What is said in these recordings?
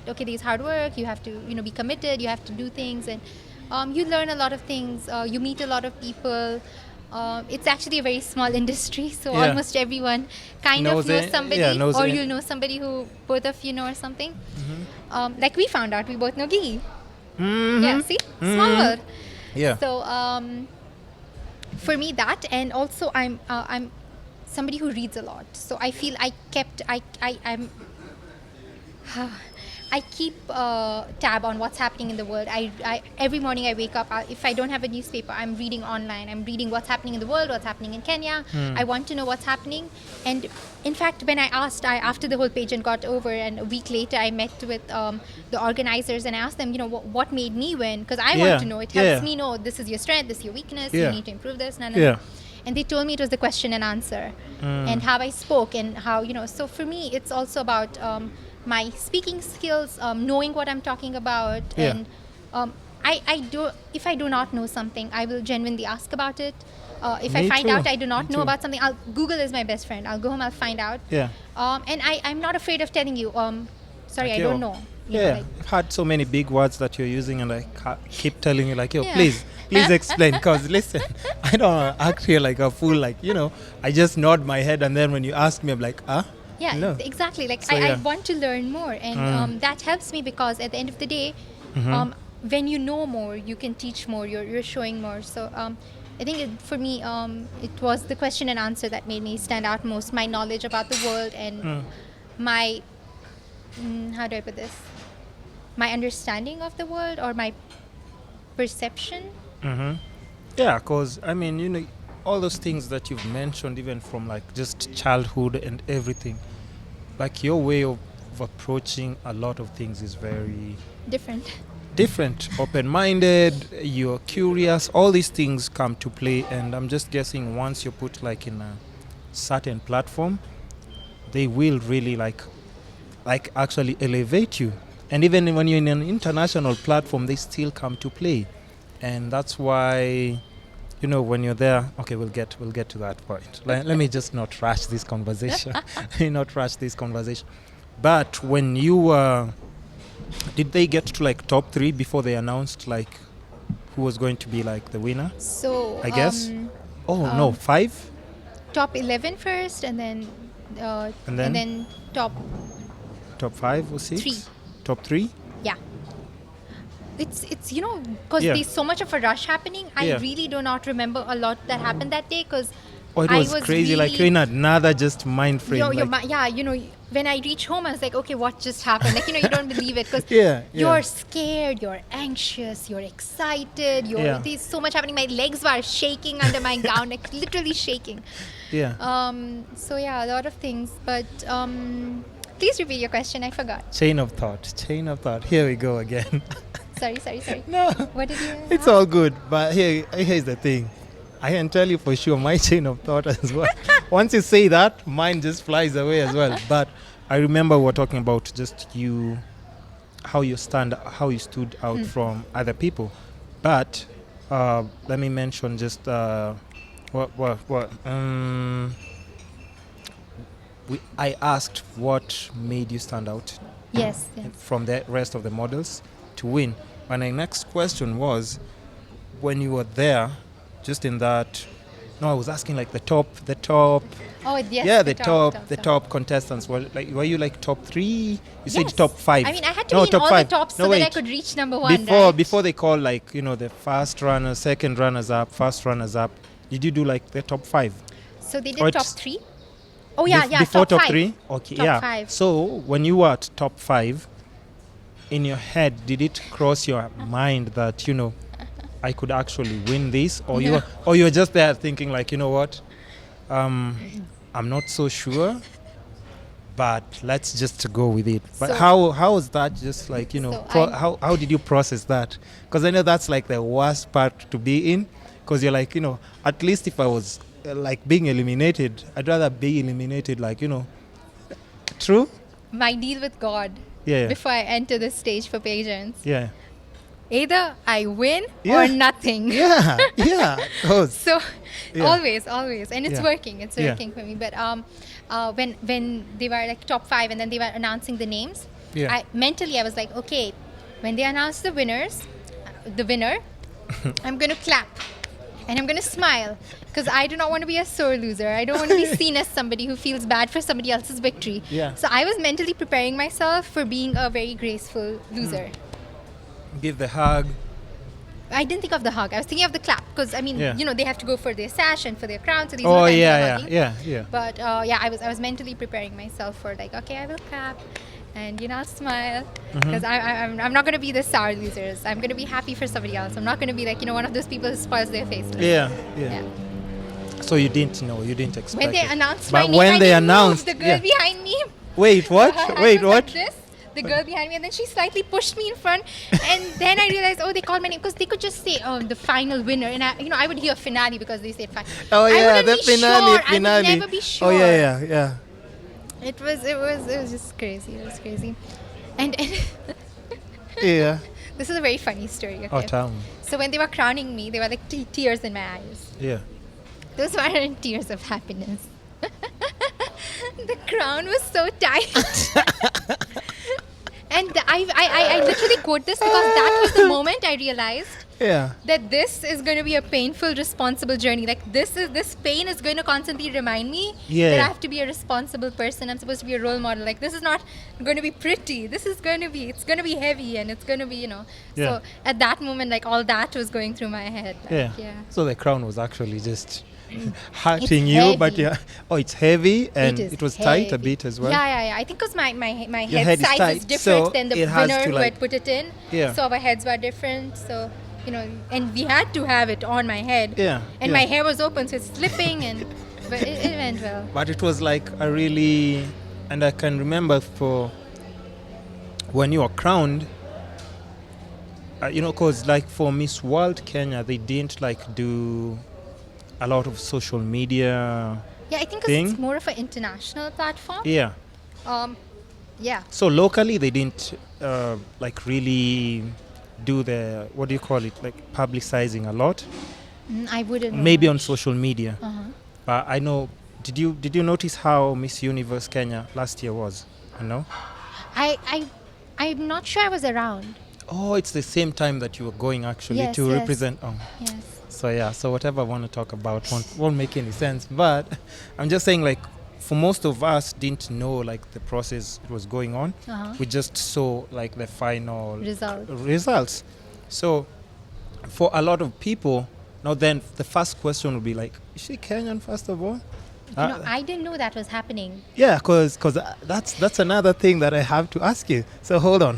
okay, there's hard work. You have to, be committed. You have to do things, and you learn a lot of things. You meet a lot of people. It's actually a very small industry, so almost everyone kind of knows somebody, or you'll know somebody who both of you know or something. Like we found out, we both know Gigi. Yeah, see, small world. Yeah. So for me, that, and also I'm somebody who reads a lot. So I feel I keep tab on what's happening in the world. I every morning I wake up. If I don't have a newspaper, I'm reading online. I'm reading what's happening in the world, what's happening in Kenya. I want to know what's happening. And in fact, when I asked, after the whole pageant got over, and a week later, I met with the organizers and I asked them, what made me win? Because I want to know. It helps me know this is your strength, this is your weakness. You need to improve this. And they told me it was the question and answer, and how I spoke, and how, So for me, it's also about my speaking skills, knowing what I'm talking about, and if I do not know something, I will genuinely ask about it. If I find out I do not know about something, Google is my best friend. I'll go home, I'll find out. And I'm not afraid of telling you, sorry, I don't know. I've had so many big words that you're using, and I keep telling you, like, please explain, because listen, I don't act here like a fool, like, I just nod my head, and then when you ask me, I'm like, Yeah, no. Exactly. Like, I want to learn more, and that helps me, because at the end of the day, when you know more, you can teach more. You're showing more. So I think for me, it was the question and answer that made me stand out most. My knowledge about the world, and my how do I put this? My understanding of the world, or my perception. Yeah, because I mean, all those things that you've mentioned, even from like just childhood and everything, like your way of approaching a lot of things is very different, open-minded, you're curious, all these things come to play. And I'm just guessing, once you're put like in a certain platform, they will really like actually elevate you. And even when you're in an international platform, they still come to play. And that's why, when you're there, okay, we'll get to that point. Let me just not rush this conversation. But when you did they get to like top 3 before they announced like who was going to be like the winner? So I guess. No, 5. Top 11 first, and then top 5 or 6. 3. Top 3. Yeah. It's because there's so much of a rush happening. I really do not remember a lot that happened that day, because it was crazy. Really, like you're in another just mind frame. When I reach home, I was like, okay, what just happened? Like, you don't believe it, because you're scared, you're anxious, you're excited, there's so much happening. My legs were shaking under my gown, like literally shaking. So a lot of things. But please repeat your question. I forgot. Chain of thought. Here we go again. Sorry. No. What did you It's all good. But here's the thing. I can tell you for sure my chain of thought as well. Once you say that, mine just flies away as well. But I remember we were talking about just you, how you stood out from other people. But let me mention just I asked what made you stand out. Yes. From the rest of the models to win. And my next question was, when you were there, just in that, I was asking like the top. Oh yes. Yeah, the top contestants. Were you like top 3? You said top 5. I mean, I had to be in all 5. The tops so that I could reach number 1. Before they call like the first runners, second runners up, first runners up. Did you do like the top 5? So they did top 3. Oh yeah, before top 5. 3. Okay, top 5. So when you were at top 5, in your head, did it cross your mind that I could actually win this, or you were just there thinking like, what, I'm not so sure, but let's just go with it. But how was that just like, how did you process that? Because I know that's like the worst part to be in, because you're like, at least if I was like being eliminated, I'd rather be eliminated like, true? My deal with God before I enter the stage for pageants. Yeah. Either I win or nothing. Yeah. So always, and it's working. It's working for me. But when they were like top 5, and then they were announcing the names, Yeah. Mentally I was like, okay, when they announce the winner, I'm going to clap and I'm going to smile because I do not want to be a sore loser. I don't want to be seen as somebody who feels bad for somebody else's victory. Yeah. So I was mentally preparing myself for being a very graceful loser. Give the hug. I didn't think of the hug. I was thinking of the clap because I mean, Yeah. they have to go for their sash and for their crown. So these Oh are the yeah, hugging. yeah. But I was mentally preparing myself for like, okay, I will clap, and I'll smile because I'm not going to be the sour losers. I'm going to be happy for somebody else. I'm not going to be like one of those people who spoils their face. Yeah. So you didn't know, you didn't expect When they it. announced But my name, when I they didn't move. announced, The girl yeah. behind me. Wait, what? I Wait, was what? like this, the girl behind me, and then she slightly pushed me in front, and then I realized, oh, they called my name because they could just say, oh, the final winner, and I would hear Finali because they said final. Oh I yeah, wouldn't the be finale, sure. I would never be sure. Oh yeah. It was just crazy. It was crazy, and Yeah. this is a very funny story. Okay? Oh, tell me. So when they were crowning me, there were like tears in my eyes. Yeah. Those weren't tears of happiness. The crown was so tight. And I literally quote this because that was the moment I realized Yeah. that this is going to be a painful, responsible journey. Like this pain is going to constantly remind me Yeah. that I have to be a responsible person. I'm supposed to be a role model. Like this is not going to be pretty. It's going to be heavy, and it's going to be, Yeah. So at that moment, like all that was going through my head. Like, Yeah. So the crown was actually just hurting It's you, but heavy. yeah. Oh, it's heavy and is it was tight a heavy. bit as well. Yeah. I think because my Your head head is size tight, is different so than the it has winner to, who like- had put it in. Yeah. So our heads were different. So and we had to have it on my head. Yeah, And yeah. my hair was open, so it's slipping, but it went well. But it was like and I can remember for when you were crowned, because like for Miss World Kenya, they didn't like do a lot of social media. Yeah, I think 'cause Thing? it's more of an international platform. Yeah. Yeah. So locally, they didn't like really do the, what do you call it, like publicizing a lot. I wouldn't know Maybe on much. social media. Uh-huh. But I know. Did you notice how Miss Universe Kenya last year was? I'm not sure I was around. Oh, it's the same time that you were going actually Yes, to yes. represent. Oh. Yes. So yeah, so whatever I want to talk about won't make any sense. But I'm just saying, like, for most of us didn't know like the process was going on. Uh-huh. We just saw like the final Results. So for a lot of people, now then the first question would be like, is she Kenyan first of all? I didn't know that was happening. Yeah, because that's another thing that I have to ask you. So hold on.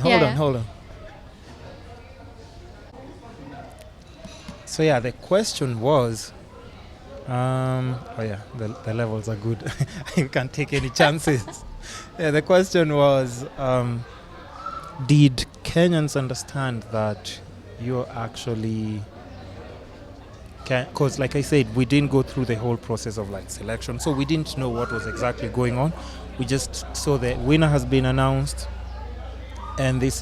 So yeah, the question was, the levels are good. You can't take any chances. Yeah, the question was, did Kenyans understand that you're actually, because like I said, we didn't go through the whole process of like selection, so we didn't know what was exactly going on. We just saw the winner has been announced, and this